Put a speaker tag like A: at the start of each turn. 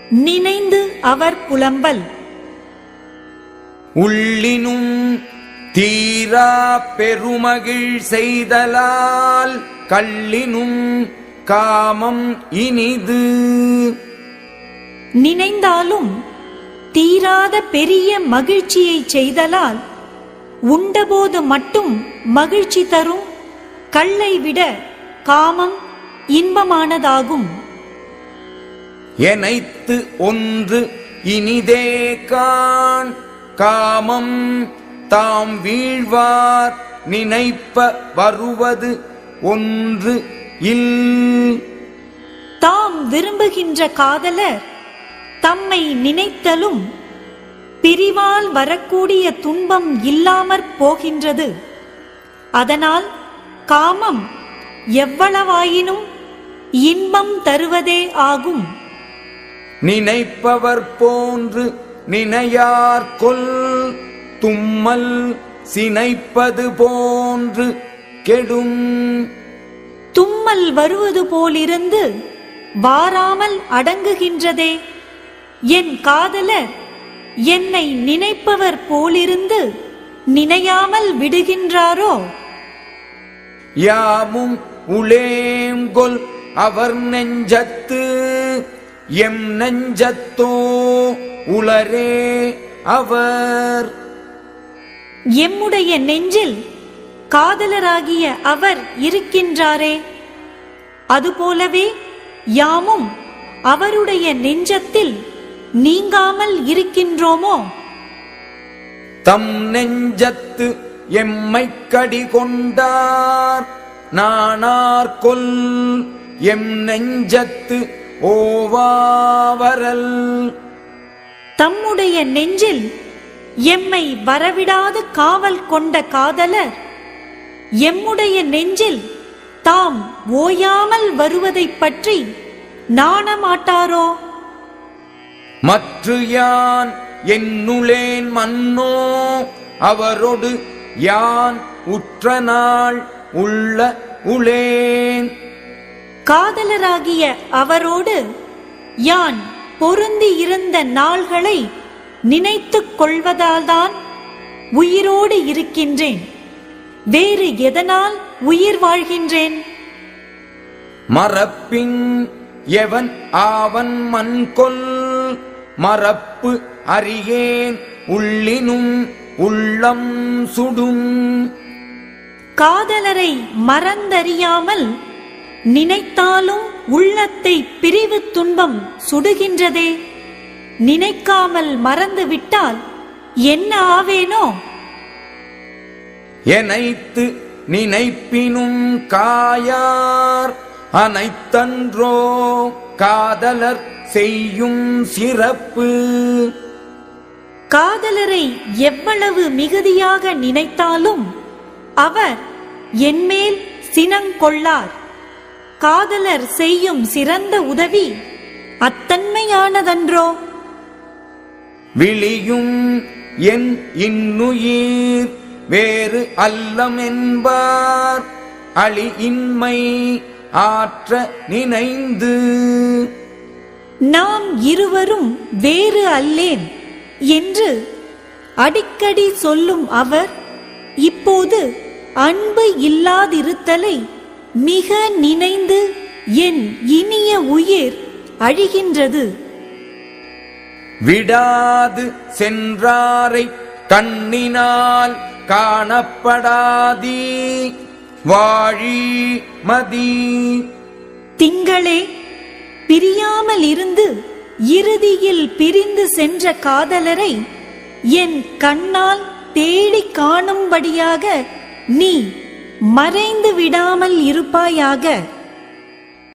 A: நினைந்து அவர் புலம்பல்.
B: உள்ளினும் தீரா பெருமகிழ் செய்தலால் கள்ளினும் காமம் இனிது.
A: நினைந்தாலும் தீராத பெரிய மகிழ்ச்சியை செய்தலால் உண்டபோது மட்டும் மகிழ்ச்சி தரும் கல்லை விட காமம் இன்பமானதாகும்.
B: எனைத்து ஒன்று இனிதே காண் காமம் தாம் வீழ்வார் நினைப்ப வருவது ஒன்று இல்.
A: தாம் விரும்புகின்ற காதலர் தம்மை நினைத்தலும் பிரிவால் வரக்கூடிய துன்பம் இல்லாமற் போகின்றது. அதனால் காமம் எவ்வளவாயினும் இன்பம் தருவதே ஆகும்.
B: நினைப்பவர் போன்று நினையார்கொல் தும்மல் சினைப்பது போன்று கெடும்.
A: தும்மல் வருவது போலிருந்து வாராமல் அடங்குகின்றதே. என் காதலர் என்னை நினைப்பவர் போலிருந்து நினையாமல் விடுகின்றாரோ?
B: யாமும் உளேங்கொல் அவர் நெஞ்சத்து எம் நெஞ்சத்தோ உளரே அவர்.
A: எம்முடைய நெஞ்சில் காதலராகிய அவர் இருக்கின்றாரே, அதுபோலவே யாமும் அவருடைய நெஞ்சத்தில் நீங்காமல் இருக்கின்றோமோ?
B: தம் நெஞ்சத்து எம்மை கடி கொண்டார் நானார்கொல் எம் நெஞ்சத்து ஓவாவரல்.
A: தம்முடைய நெஞ்சில் எம்மை வரவிடாது காவல் கொண்ட காதலர் எம்முடைய நெஞ்சில் தாம் ஓயாமல் வருவதைப் பற்றி நாணமாட்டாரோ?
B: மற்று யான் என்னுளேன் மன்னோ அவரோடு யான் உற்ற நாள் உள்ள உளேன்.
A: காதலராகிய அவரோடு யான் பொருந்தி இருந்த நாள்களை நினைத்துக் கொள்வதால்தான் உயிரோடு இருக்கின்றேன். வேறு எதனால் உயிர் வாழ்கின்றேன்?
B: மறப்பின் எவன் ஆவன் மண்கொல் மறப்பு அறியேன் உள்ளினும் உள்ளம் சுடும்.
A: காதலரை மறந்தறியாமல் நினைத்தாலும் உள்ளத்தை பிரிவு துன்பம் சுடுகின்றதே. நினைக்காமல் மறந்துவிட்டால் என்ன ஆவேனோ?
B: எனைத்து நினைப்பினும் காயார் அனைத்தன்றோ காதலர் செய்யும் சிறப்பு.
A: காதலரை எவ்வளவு மிகுதியாக நினைத்தாலும் அவர் என்மேல் சினங்கொள்ளார். காதலர் செய்யும் சிறந்த உதவி அத்தன்மையானதன்றோ?
B: விழியும் என் இன்னுயிர் வேறு அல்லம் என்பார் அழி இன்மை ஆற்ற நினைந்து.
A: நாம் இருவரும் வேறு அல்லேன் என்று அடிக்கடி சொல்லும் அவர் இப்போது அன்பு இல்லாதிருத்தலை மிக நினைந்து என் இனிய உயிர் அழிகின்றது.
B: விடாது சென்றாரை கண்ணினால் காணப்படாதீ வாழி மதி.
A: திங்களே, பிரியாமல் இருந்து இறுதியில் பிரிந்து சென்ற காதலரை என் கண்ணால் தேடி காணும்படியாக நீ மறைந்து விடாமல் இருப்பாயாக.